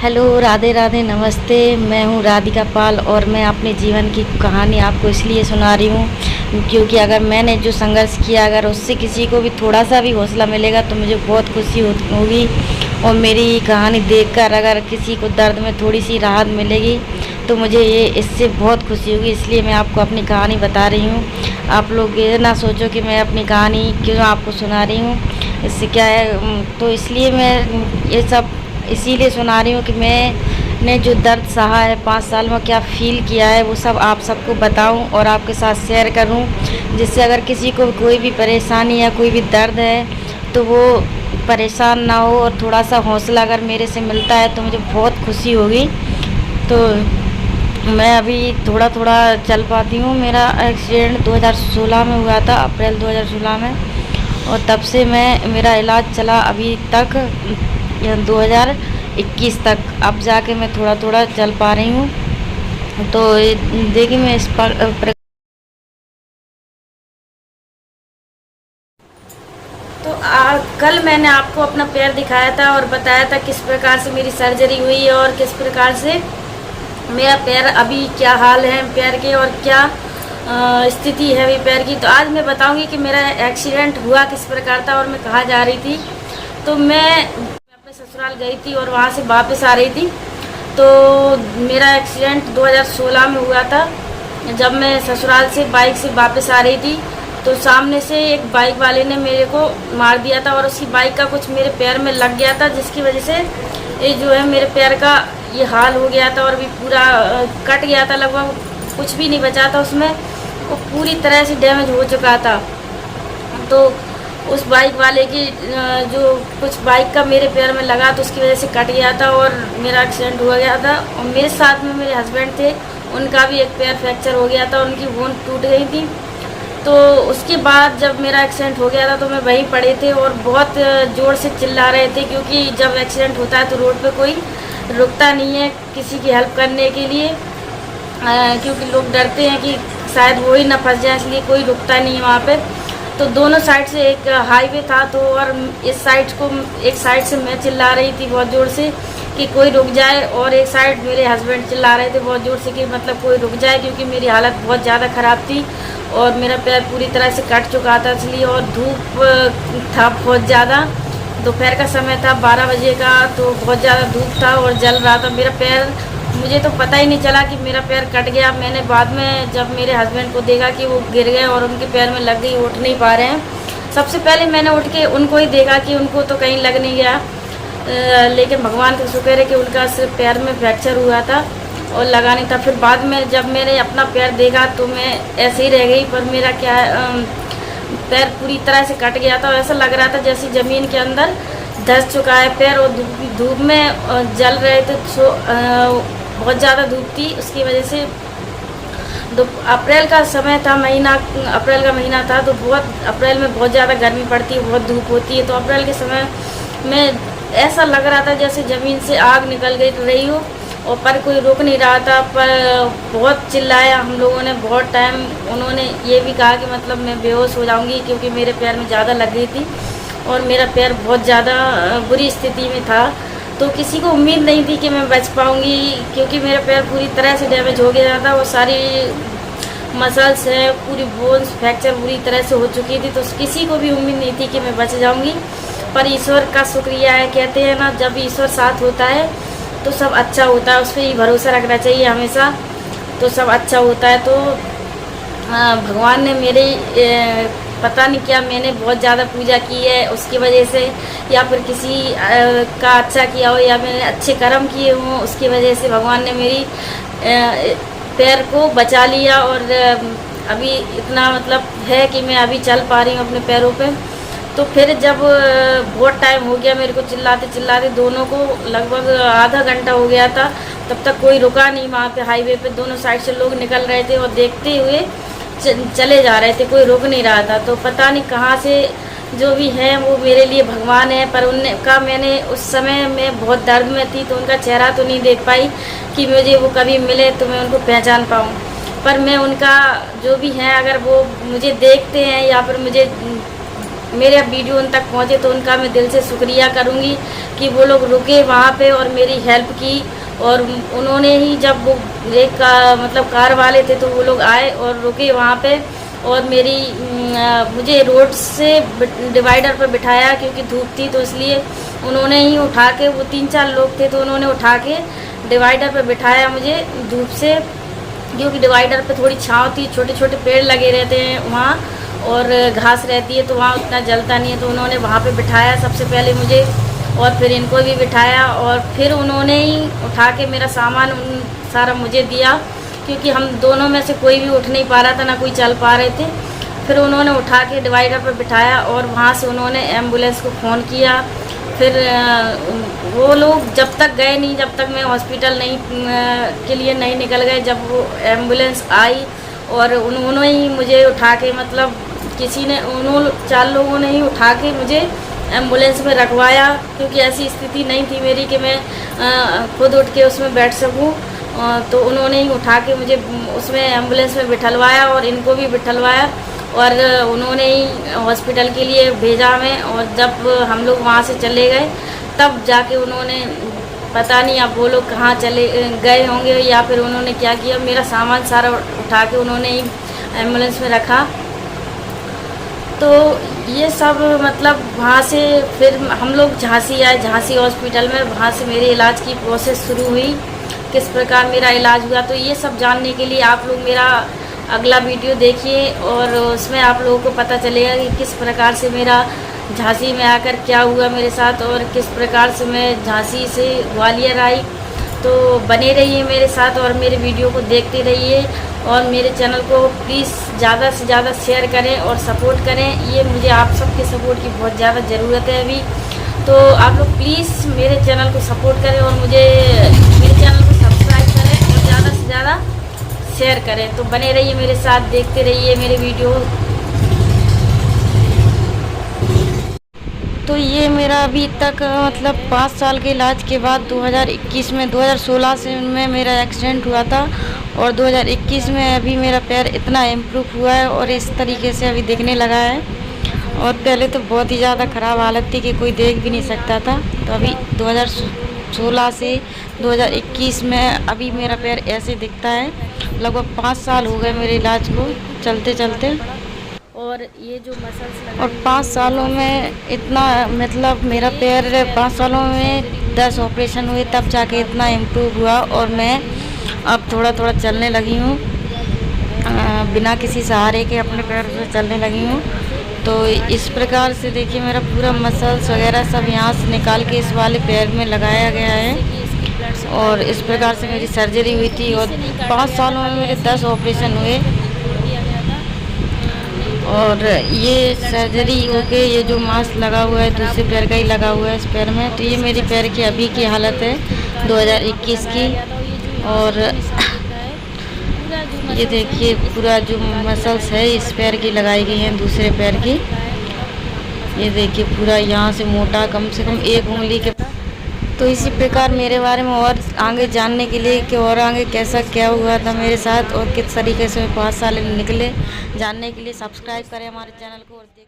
Hello, Radhe Radhe, नमस्ते। मैं हूँ राधिका पाल और मैं अपने जीवन की कहानी आपको इसलिए सुना रही हूँ क्योंकि अगर मैंने जो संघर्ष किया अगर उससे किसी को भी थोड़ा सा भी हौसला मिलेगा तो मुझे बहुत खुशी होगी। और मेरी कहानी देखकर अगर किसी को दर्द में थोड़ी सी राहत मिलेगी तो मुझे ये इससे बहुत खुशी होगी। इसलिए मैं आपको अपनी कहानी बता रही हूँ। आप लोग ये ना सोचो कि मैं अपनी कहानी क्यों आपको सुना रही हूँ, इससे क्या है। तो इसलिए मैं ये सब इसीलिए सुना रही हूँ कि मैंने जो दर्द सहा है 5 साल में, क्या फ़ील किया है, वो सब आप सबको बताऊँ और आपके साथ शेयर करूँ, जिससे अगर किसी को कोई भी परेशानी या कोई भी दर्द है तो वो परेशान ना हो और थोड़ा सा हौसला अगर मेरे से मिलता है तो मुझे बहुत खुशी होगी। तो मैं अभी थोड़ा थोड़ा चल पाती हूँ। मेरा एक्सीडेंट 2016 में हुआ था, अप्रैल 2016 में, और तब से मेरा इलाज चला अभी तक 2021 तक। अब जाके मैं थोड़ा थोड़ा चल पा रही हूँ। तो देखिए मैं इस पर तो कल मैंने आपको अपना पैर दिखाया था और बताया था किस प्रकार से मेरी सर्जरी हुई और किस प्रकार से मेरा पैर अभी क्या हाल है पैर के और क्या स्थिति है अभी पैर की। तो आज मैं बताऊंगी कि मेरा एक्सीडेंट हुआ किस प्रकार था और मैं कहाँ जा रही थी। तो मैं अपने ससुराल गई थी और वहाँ से वापस आ रही थी। तो मेरा एक्सीडेंट 2016 में हुआ था जब मैं ससुराल से बाइक से वापस आ रही थी। तो सामने से एक बाइक वाले ने मेरे को मार दिया था और उसकी बाइक का कुछ मेरे पैर में लग गया था, जिसकी वजह से ये जो है मेरे पैर का ये हाल हो गया था और भी पूरा कट गया था, लगभग कुछ भी नहीं बचा था उसमें, वो पूरी तरह से डैमेज हो चुका था। तो उस बाइक वाले की जो कुछ बाइक का मेरे पैर में लगा तो उसकी वजह से कट गया था और मेरा एक्सीडेंट हो गया था। और मेरे साथ में मेरे हस्बैंड थे, उनका भी एक पैर फ्रैक्चर हो गया था, उनकी बोन टूट गई थी। तो उसके बाद जब मेरा एक्सीडेंट हो गया था तो मैं वहीं पड़े थे और बहुत ज़ोर से चिल्ला रहे थे, क्योंकि जब एक्सीडेंट होता है तो रोड पे कोई रुकता नहीं है किसी की हेल्प करने के लिए, क्योंकि लोग डरते हैं कि शायद वो ही ना फंस जाए, इसलिए कोई रुकता नहीं है वहाँ पे। तो दोनों साइड से एक हाईवे था, तो और इस साइड को एक साइड से मैं चिल्ला रही थी बहुत ज़ोर से कि कोई रुक जाए, और एक साइड मेरे हस्बैंड चिल्ला रहे थे बहुत ज़ोर से कि मतलब कोई रुक जाए, क्योंकि मेरी हालत बहुत ज़्यादा ख़राब थी और मेरा पैर पूरी तरह से कट चुका था इसलिए। और धूप था बहुत ज़्यादा, दोपहर का समय था 12 बजे का, तो बहुत ज़्यादा धूप था और जल रहा था मेरा पैर। मुझे तो पता ही नहीं चला कि मेरा पैर कट गया। मैंने बाद में जब मेरे हस्बैंड को देखा कि वो गिर गए और उनके पैर में लग गई, उठ नहीं पा रहे हैं। सबसे पहले मैंने उठ के उनको ही देखा कि उनको तो कहीं लग नहीं गया, लेकिन भगवान का शुक्र है कि उनका सिर्फ पैर में फ्रैक्चर हुआ था और लगा नहीं था। फिर बाद में जब मैंने अपना पैर देखा तो मैं ऐसे ही रह गई, पर मेरा क्या पैर पूरी तरह से कट गया था। ऐसा लग रहा था जैसे ज़मीन के अंदर धंस चुका है पैर, और धूप में जल रहे थे। बहुत ज़्यादा धूप थी, उसकी वजह से अप्रैल का समय था, अप्रैल का महीना था, तो बहुत अप्रैल में बहुत ज़्यादा गर्मी पड़ती है, बहुत धूप होती है। तो अप्रैल के समय में ऐसा लग रहा था जैसे ज़मीन से आग निकल रही हो, और पर कोई रुक नहीं रहा था। पर बहुत चिल्लाया हम लोगों ने बहुत टाइम। उन्होंने ये भी कहा कि मतलब मैं बेहोश हो जाऊंगी, क्योंकि मेरे पैर में ज़्यादा लग गई थी और मेरा पैर बहुत ज़्यादा बुरी स्थिति में था। तो किसी को उम्मीद नहीं थी कि मैं बच पाऊंगी, क्योंकि मेरा पैर पूरी तरह से डैमेज हो गया था। वो सारी मसल्स है, पूरी बोन्स फ्रैक्चर पूरी तरह से हो चुकी थी, तो किसी को भी उम्मीद नहीं थी कि मैं बच जाऊंगी। पर ईश्वर का शुक्रिया है, कहते हैं ना जब ईश्वर साथ होता है तो सब अच्छा होता है, उस पर ही भरोसा रखना चाहिए हमेशा, तो सब अच्छा होता है। तो भगवान ने मेरे पता नहीं क्या मैंने बहुत ज़्यादा पूजा की है उसकी वजह से, या फिर किसी का अच्छा किया हो, या मैंने अच्छे कर्म किए हों उसकी वजह से भगवान ने मेरी पैर को बचा लिया। और अभी इतना मतलब है कि मैं अभी चल पा रही हूँ अपने पैरों पे। तो फिर जब बहुत टाइम हो गया मेरे को चिल्लाते चिल्लाते, दोनों को लगभग आधा घंटा हो गया था, तब तक कोई रुका नहीं। वहाँ पे हाईवे पे दोनों साइड से लोग निकल रहे थे और देखते हुए चले जा रहे थे, कोई रुक नहीं रहा था। तो पता नहीं कहाँ से जो भी है वो मेरे लिए भगवान है, पर उनका मैंने उस समय में बहुत दर्द में थी तो उनका चेहरा तो नहीं देख पाई कि मुझे वो कभी मिले तो मैं उनको पहचान पाऊँ। पर मैं उनका जो भी है, अगर वो मुझे देखते हैं या फिर मुझे मेरे वीडियो उन तक पहुँचे तो उनका मैं दिल से शुक्रिया करूँगी कि वो लोग रुके वहाँ पे और मेरी हेल्प की। और उन्होंने ही जब वो एक मतलब कार वाले थे तो वो लोग आए और रुके वहाँ पे और मेरी मुझे रोड से डिवाइडर पर बिठाया, क्योंकि धूप थी तो इसलिए उन्होंने ही उठा के, वो 3-4 लोग थे तो उन्होंने उठा के डिवाइडर पर बिठाया मुझे धूप से, क्योंकि डिवाइडर पे थोड़ी छाँव थी, छोटे छोटे पेड़ लगे रहते हैं वहाँ और घास रहती है तो वहाँ उतना जलता नहीं है। तो उन्होंने वहाँ पे बिठाया सबसे पहले मुझे और फिर इनको भी बिठाया और फिर उन्होंने ही उठा के मेरा सामान सारा मुझे दिया, क्योंकि हम दोनों में से कोई भी उठ नहीं पा रहा था, ना कोई चल पा रहे थे। फिर उन्होंने उठा के डिवाइडर पर बिठाया और वहाँ से उन्होंने एम्बुलेंस को फ़ोन किया। फिर वो लोग जब तक गए नहीं, जब तक मैं हॉस्पिटल नहीं के लिए नहीं निकल गए, जब वो एम्बुलेंस आई और उन्होंने ही मुझे उठा के, मतलब किसी ने, उन्होंने 4 लोगों ने ही उठा के मुझे एम्बुलेंस में रखवाया, क्योंकि ऐसी स्थिति नहीं थी मेरी कि मैं खुद उठ के उसमें बैठ सकूं। तो उन्होंने ही उठा के मुझे उसमें एम्बुलेंस में बिठलवाया और इनको भी बिठलवाया और उन्होंने ही हॉस्पिटल के लिए भेजा हमें। और जब हम लोग वहाँ से चले गए तब जाके उन्होंने, पता नहीं अब वो लोग कहाँ चले गए होंगे या फिर उन्होंने क्या किया, मेरा सामान सारा उठा के उन्होंने ही एम्बुलेंस में रखा। तो ये सब मतलब वहाँ से फिर हम लोग झांसी आए, झांसी हॉस्पिटल में, वहाँ से मेरे इलाज की प्रोसेस शुरू हुई, किस प्रकार मेरा इलाज हुआ। तो ये सब जानने के लिए आप लोग मेरा अगला वीडियो देखिए और उसमें आप लोगों को पता चलेगा कि किस प्रकार से मेरा झांसी में आकर क्या हुआ मेरे साथ और किस प्रकार से मैं झांसी से ग्वालियर आई। तो बने रहिए मेरे साथ और मेरे वीडियो को देखते रहिए और मेरे चैनल को प्लीज़ ज़्यादा से ज़्यादा शेयर करें और सपोर्ट करें। ये मुझे आप सबके सपोर्ट की बहुत ज़्यादा ज़रूरत है अभी। तो आप लोग प्लीज़ मेरे चैनल को सपोर्ट करें और मुझे मेरे चैनल को सब्सक्राइब करें और ज़्यादा से ज़्यादा शेयर करें। तो बने रहिए मेरे साथ, देखते रहिए मेरे वीडियो। तो ये मेरा अभी तक मतलब 5 साल के इलाज के बाद 2021 में, 2016 से में मेरा एक्सीडेंट हुआ था और 2021 में अभी मेरा पैर इतना इम्प्रूव हुआ है और इस तरीके से अभी दिखने लगा है। और पहले तो बहुत ही ज़्यादा ख़राब हालत थी कि कोई देख भी नहीं सकता था। तो अभी 2016 से 2021 में अभी मेरा पैर ऐसे दिखता है। लगभग 5 साल हो गए मेरे इलाज को चलते चलते और ये जो मसल्स और 5 सालों में इतना, मतलब मेरा पैर 5 सालों में 10 ऑपरेशन हुए तब जाके इतना इम्प्रूव हुआ और मैं अब थोड़ा थोड़ा चलने लगी हूँ, बिना किसी सहारे के अपने पैर से चलने लगी हूँ। तो इस प्रकार से देखिए मेरा पूरा मसल्स वगैरह सब यहाँ से निकाल के इस वाले पैर में लगाया गया है और इस प्रकार से मेरी सर्जरी हुई थी और 5 सालों में मेरे 10 ऑपरेशन हुए। और ये सर्जरी होके ये जो मास्क लगा हुआ है दूसरे पैर का ही लगा हुआ है इस पैर में। तो ये मेरी पैर की अभी की हालत है 2021 की। और ये देखिए पूरा जो मसल्स है इस पैर की लगाई गई हैं दूसरे पैर की। ये देखिए पूरा यहाँ से मोटा कम से कम 1 उंगली के। तो इसी प्रकार मेरे बारे में और आगे जानने के लिए कि और आगे कैसा क्या हुआ था मेरे साथ और किस तरीके से 5 साल निकले, जानने के लिए सब्सक्राइब करें हमारे चैनल को और देख